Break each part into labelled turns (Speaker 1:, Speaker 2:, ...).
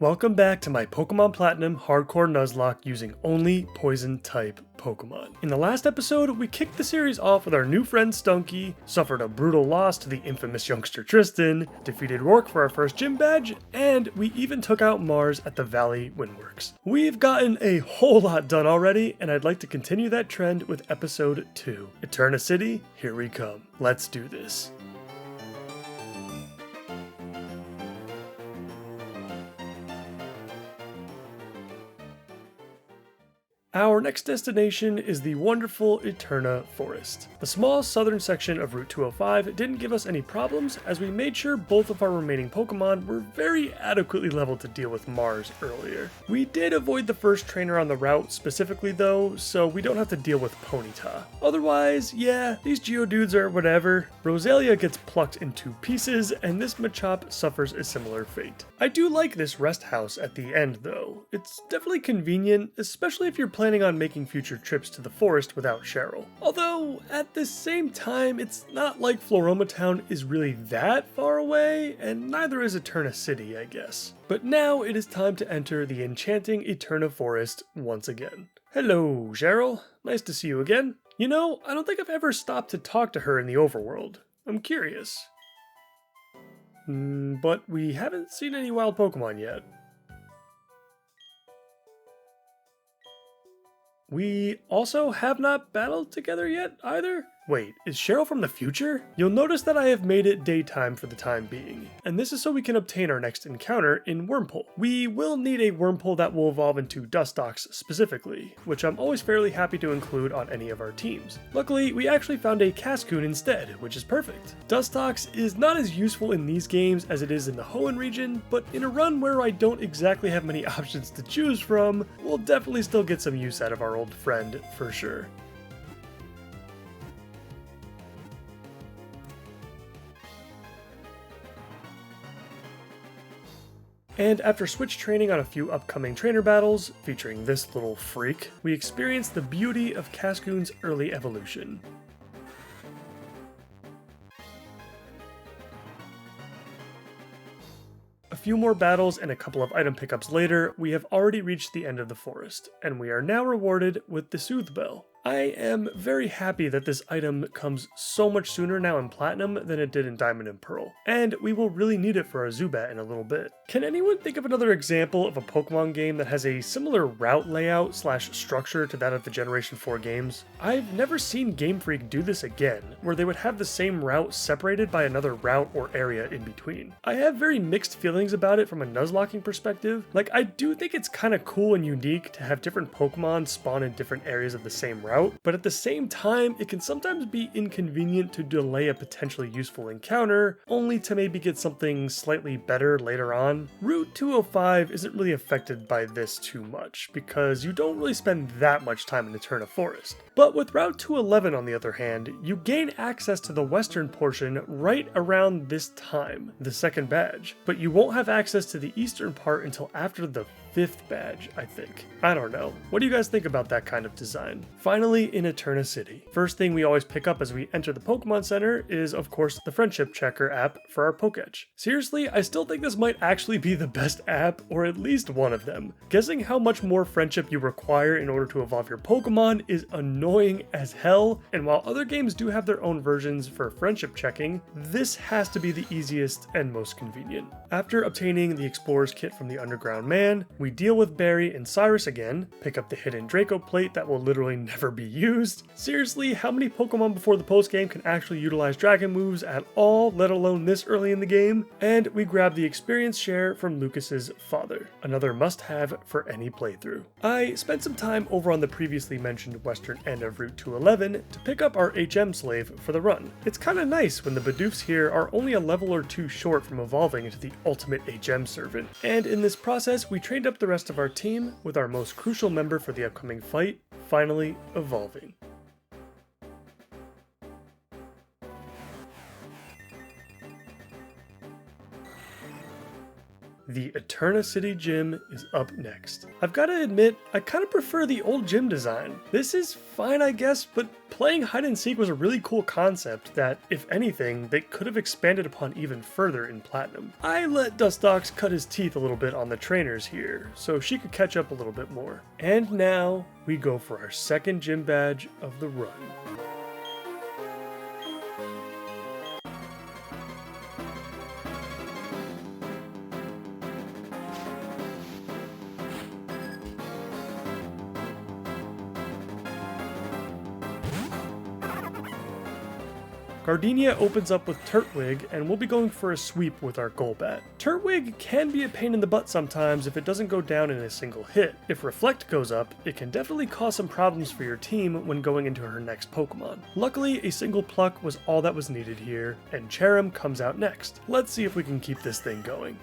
Speaker 1: Welcome back to my Pokemon Platinum Hardcore Nuzlocke using only Poison Type Pokemon. In the last episode, we kicked the series off with our new friend Stunky, suffered a brutal loss to the infamous youngster Tristan, defeated Rourke for our first gym badge, and we even took out Mars at the Valley Windworks. We've gotten a whole lot done already, and I'd like to continue that trend with episode 2. Eterna City, here we come. Let's do this. Our next destination is the wonderful Eterna Forest. The small southern section of Route 205 didn't give us any problems as we made sure both of our remaining Pokemon were very adequately leveled to deal with Mars earlier. We did avoid the first trainer on the route specifically though, so we don't have to deal with Ponyta. Otherwise, yeah, these Geodudes are whatever. Rosalia gets plucked into pieces and this Machop suffers a similar fate. I do like this rest house at the end though. It's definitely convenient, especially if you're planning on making future trips to the forest without Cheryl. Although, at the same time, it's not like Floroma Town is really that far away, and neither is Eterna City, I guess. But now it is time to enter the enchanting Eterna Forest once again. Hello, Cheryl. Nice to see you again. You know, I don't think I've ever stopped to talk to her in the overworld. I'm curious. But we haven't seen any wild Pokemon yet. We also have not battled together yet, either? Wait, is Cheryl from the future? You'll notice that I have made it daytime for the time being, and this is so we can obtain our next encounter in Wurmple. We will need a Wurmple that will evolve into Dustox specifically, which I'm always fairly happy to include on any of our teams. Luckily, we actually found a Cascoon instead, which is perfect. Dustox is not as useful in these games as it is in the Hoenn region, but in a run where I don't exactly have many options to choose from, we'll definitely still get some use out of our old friend for sure. And after switch training on a few upcoming trainer battles, featuring this little freak, we experience the beauty of Cascoon's early evolution. A few more battles and a couple of item pickups later, we have already reached the end of the forest, and we are now rewarded with the Soothe Bell. I am very happy that this item comes so much sooner now in Platinum than it did in Diamond and Pearl, and we will really need it for our Zubat in a little bit. Can anyone think of another example of a Pokemon game that has a similar route layout / structure to that of the Generation 4 games? I've never seen Game Freak do this again, where they would have the same route separated by another route or area in between. I have very mixed feelings about it from a Nuzlocking perspective. Like, I do think it's kind of cool and unique to have different Pokemon spawn in different areas of the same route, but at the same time, it can sometimes be inconvenient to delay a potentially useful encounter, only to maybe get something slightly better later on. Route 205 isn't really affected by this too much, because you don't really spend that much time in Eterna Forest. But with Route 211 on the other hand, you gain access to the western portion right around this time, the second badge, but you won't have access to the eastern part until after the 5th badge, I think. I don't know. What do you guys think about that kind of design? Finally, in Eterna City. First thing we always pick up as we enter the Pokemon Center is, of course, the Friendship Checker app for our Pokétch. Seriously, I still think this might actually be the best app, or at least one of them. Guessing how much more friendship you require in order to evolve your Pokemon is annoying as hell, and while other games do have their own versions for friendship checking, this has to be the easiest and most convenient. After obtaining the Explorer's Kit from the Underground Man, we deal with Barry and Cyrus again, pick up the hidden Draco plate that will literally never be used. Seriously, how many Pokemon before the post-game can actually utilize dragon moves at all, let alone this early in the game? And we grab the experience share from Lucas's father, another must-have for any playthrough. I spent some time over on the previously mentioned western end of Route 211 to pick up our HM slave for the run. It's kinda nice when the Bidoofs here are only a level or two short from evolving into the ultimate HM servant, and in this process we trained up the rest of our team with our most crucial member for the upcoming fight finally evolving. The Eterna City gym is up next. I've got to admit, I kind of prefer the old gym design. This is fine, I guess, but playing hide and seek was a really cool concept that, if anything, they could have expanded upon even further in Platinum. I let Dustox cut his teeth a little bit on the trainers here, so she could catch up a little bit more. And now, we go for our second gym badge of the run. Gardenia opens up with Turtwig, and we'll be going for a sweep with our Golbat. Turtwig can be a pain in the butt sometimes if it doesn't go down in a single hit. If Reflect goes up, it can definitely cause some problems for your team when going into her next Pokemon. Luckily, a single pluck was all that was needed here, and Cherrim comes out next. Let's see if we can keep this thing going.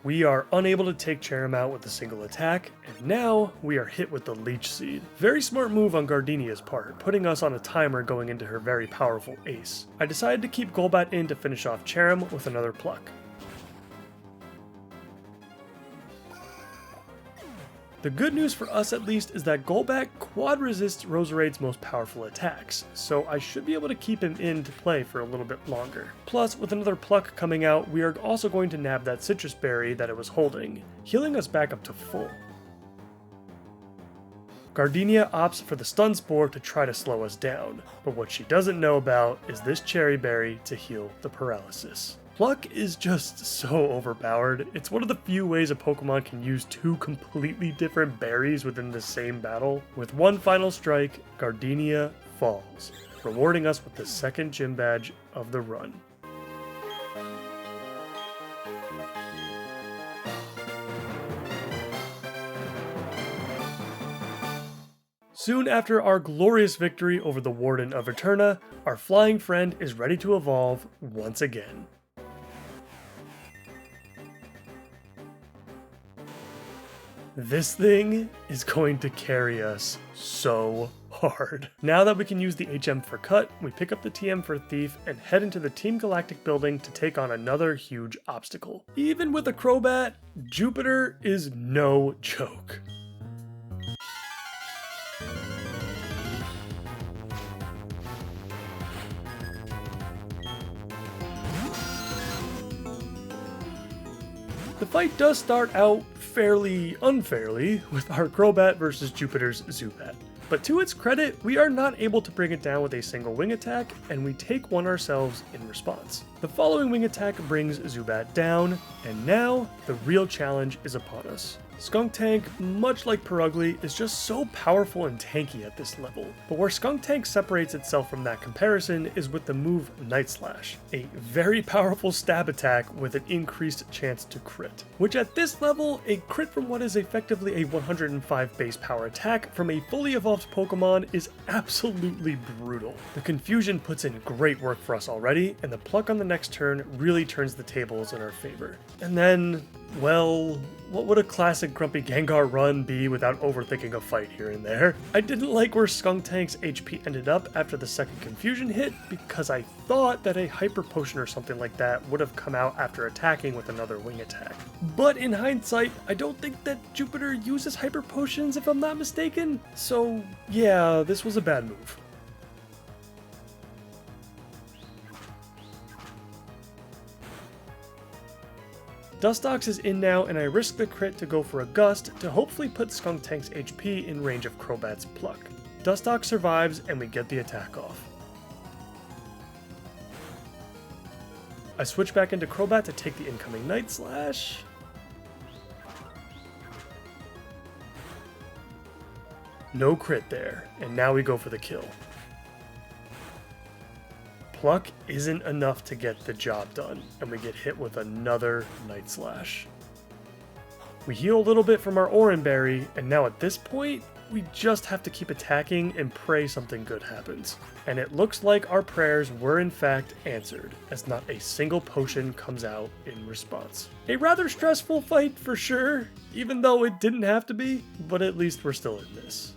Speaker 1: We are unable to take Cherrim out with a single attack, and now we are hit with the Leech Seed. Very smart move on Gardenia's part, putting us on a timer going into her very powerful ace. I decided to keep Golbat in to finish off Cherrim with another pluck. The good news for us at least is that Golbat quad resists Roserade's most powerful attacks, so I should be able to keep him in to play for a little bit longer. Plus, with another pluck coming out, we are also going to nab that citrus berry that it was holding, healing us back up to full. Gardenia opts for the Stun Spore to try to slow us down, but what she doesn't know about is this cherry berry to heal the paralysis. Pluck is just so overpowered. It's one of the few ways a Pokemon can use two completely different berries within the same battle. With one final strike, Gardenia falls, rewarding us with the second gym badge of the run. Soon after our glorious victory over the Warden of Eterna, our flying friend is ready to evolve once again. This thing is going to carry us so hard. Now that we can use the HM for Cut, we pick up the TM for Thief and head into the Team Galactic building to take on another huge obstacle. Even with a Crobat, Jupiter is no joke. The fight does start out fairly unfairly with our Crobat versus Jupiter's Zubat. But to its credit, we are not able to bring it down with a single wing attack, and we take one ourselves in response. The following wing attack brings Zubat down, and now the real challenge is upon us. Skuntank, much like Perugly, is just so powerful and tanky at this level, but where Skuntank separates itself from that comparison is with the move Night Slash, a very powerful stab attack with an increased chance to crit, which at this level, a crit from what is effectively a 105 base power attack from a fully evolved Pokemon is absolutely brutal. The Confusion puts in great work for us already, and the pluck on the next turn really turns the tables in our favor. And then, well, what would a classic Grumpy Gengar run be without overthinking a fight here and there? I didn't like where Skunktank's HP ended up after the second Confusion hit because I thought that a Hyper Potion or something like that would have come out after attacking with another wing attack. But in hindsight, I don't think that Jupiter uses Hyper Potions if I'm not mistaken, so yeah, this was a bad move. Dustox is in now, and I risk the crit to go for a Gust to hopefully put Skunktank's HP in range of Crobat's Pluck. Dustox survives, and we get the attack off. I switch back into Crobat to take the incoming Night Slash. No crit there, and now we go for the kill. Pluck isn't enough to get the job done, and we get hit with another Night Slash. We heal a little bit from our Oran Berry, and now at this point, we just have to keep attacking and pray something good happens. And it looks like our prayers were in fact answered, as not a single potion comes out in response. A rather stressful fight for sure, even though it didn't have to be, but at least we're still in this.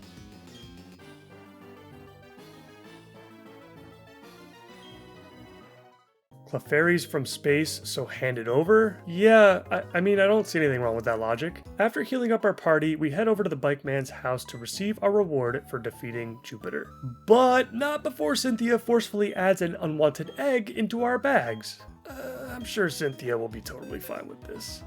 Speaker 1: Clefairies from space, so hand it over? Yeah, I mean, I don't see anything wrong with that logic. After healing up our party, we head over to the Bike Man's house to receive our reward for defeating Jupiter. But not before Cynthia forcefully adds an unwanted egg into our bags. I'm sure Cynthia will be totally fine with this.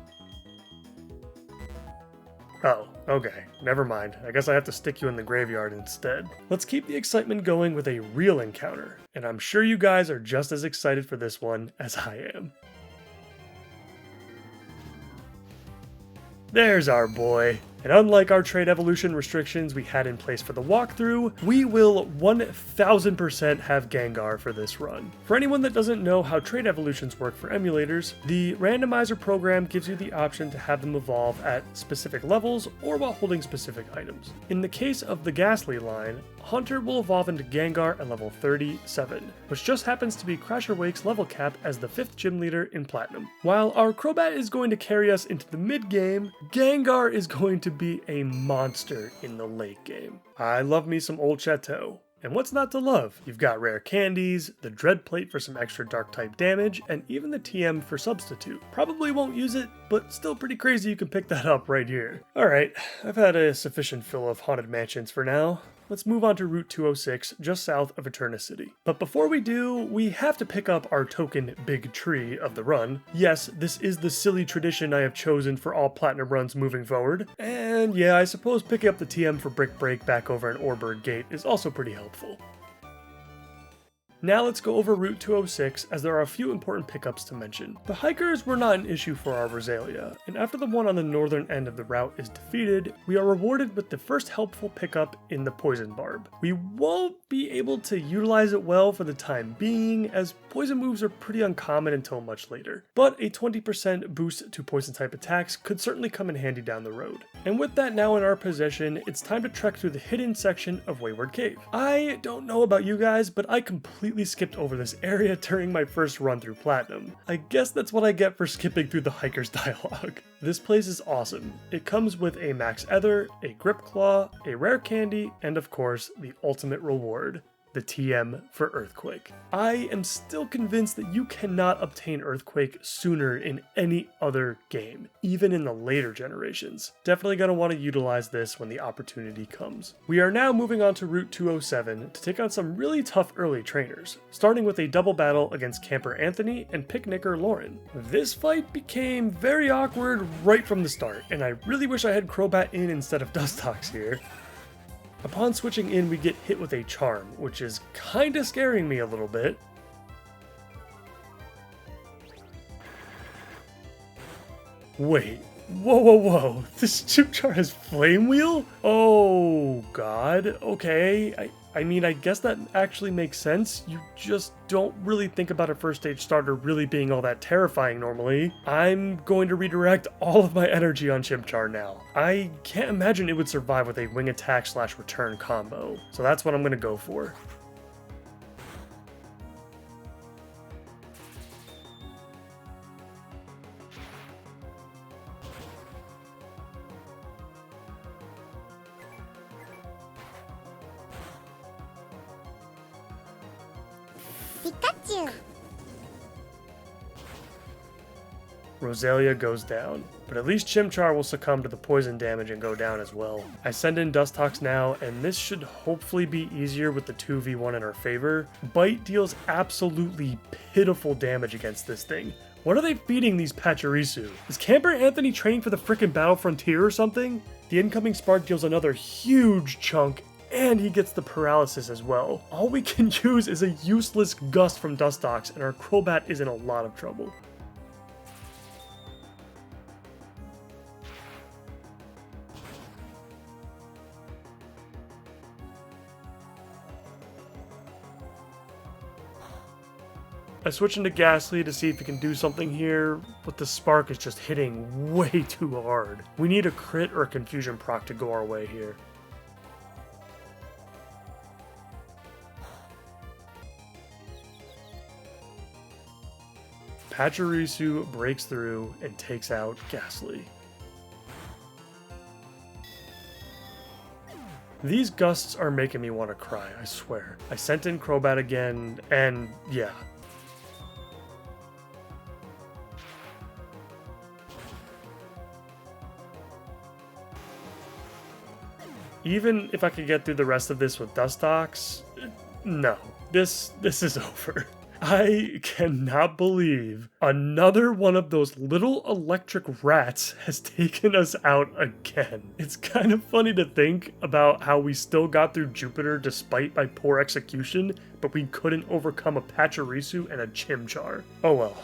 Speaker 1: Oh, okay, never mind. I guess I have to stick you in the graveyard instead. Let's keep the excitement going with a real encounter, and I'm sure you guys are just as excited for this one as I am. There's our boy. And unlike our trade evolution restrictions we had in place for the walkthrough, we will 1000% have Gengar for this run. For anyone that doesn't know how trade evolutions work for emulators, the randomizer program gives you the option to have them evolve at specific levels or while holding specific items. In the case of the Ghastly line, Hunter will evolve into Gengar at level 37, which just happens to be Crasher Wake's level cap as the 5th gym leader in Platinum. While our Crobat is going to carry us into the mid-game, Gengar is going to be a monster in the late game. I love me some Old Chateau. And what's not to love? You've got rare candies, the Dread Plate for some extra dark type damage, and even the TM for substitute. Probably won't use it, but still pretty crazy you can pick that up right here. Alright, I've had a sufficient fill of Haunted Mansions for now. Let's move on to Route 206, just south of Eternity. But before we do, we have to pick up our token Big Tree of the run. Yes, this is the silly tradition I have chosen for all Platinum runs moving forward. And yeah, I suppose picking up the TM for Brick Break back over an Orbird Gate is also pretty helpful. Now let's go over Route 206, as there are a few important pickups to mention. The hikers were not an issue for our Roselia, and after the one on the northern end of the route is defeated, we are rewarded with the first helpful pickup in the Poison Barb. We won't be able to utilize it well for the time being, as poison moves are pretty uncommon until much later, but a 20% boost to poison type attacks could certainly come in handy down the road. And with that now in our possession, it's time to trek through the hidden section of Wayward Cave. I don't know about you guys, but I completely skipped over this area during my first run through Platinum. I guess that's what I get for skipping through the hiker's dialogue. This place is awesome. It comes with a Max Ether, a Grip Claw, a rare candy, and of course, the ultimate reward, the TM for Earthquake. I am still convinced that you cannot obtain Earthquake sooner in any other game, even in the later generations. Definitely going to want to utilize this when the opportunity comes. We are now moving on to Route 207 to take on some really tough early trainers, starting with a double battle against Camper Anthony and Picnicker Lauren. This fight became very awkward right from the start, and I really wish I had Crobat in instead of Dustox here. Upon switching in, we get hit with a Charm, which is kinda scaring me a little bit. Wait, whoa, this Chimchar has Flame Wheel? Oh god, okay. I mean, I guess that actually makes sense. You just don't really think about a first stage starter really being all that terrifying normally. I'm going to redirect all of my energy on Chimchar now. I can't imagine it would survive with a wing attack / return combo, so that's what I'm going to go for.
Speaker 2: Pikachu!
Speaker 1: Roselia goes down, but at least Chimchar will succumb to the poison damage and go down as well. I send in Dustox now, and this should hopefully be easier with the 2v1 in our favor. Bite deals absolutely pitiful damage against this thing. What are they feeding these Pachirisu? Is Camper Anthony training for the frickin' Battle Frontier or something? The incoming Spark deals another huge chunk, and he gets the paralysis as well. All we can use is a useless Gust from Dustox, and our Crobat is in a lot of trouble. I switch into Ghastly to see if he can do something here, but the Spark is just hitting way too hard. We need a crit or a Confusion proc to go our way here. Pachirisu breaks through and takes out Ghastly. These gusts are making me want to cry, I swear. I sent in Crobat again, and yeah. Even if I could get through the rest of this with Dustox, no, this is over. I cannot believe another one of those little electric rats has taken us out again. It's kind of funny to think about how we still got through Jupiter despite my poor execution, but we couldn't overcome a Pachirisu and a Chimchar. Oh well,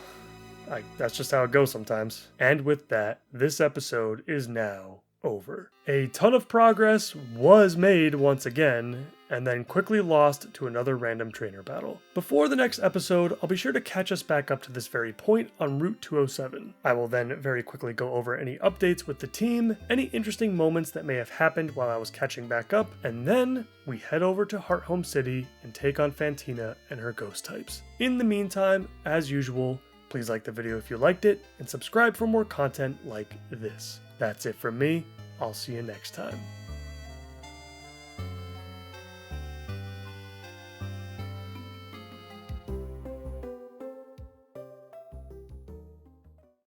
Speaker 1: that's just how it goes sometimes. And with that, this episode is now over. A ton of progress was made once again, and then quickly lost to another random trainer battle. Before the next episode, I'll be sure to catch us back up to this very point on Route 207. I will then very quickly go over any updates with the team, any interesting moments that may have happened while I was catching back up, and then we head over to Hearthome City and take on Fantina and her ghost types. In the meantime, as usual, please like the video if you liked it, and subscribe for more content like this. That's it from me. I'll see you next time.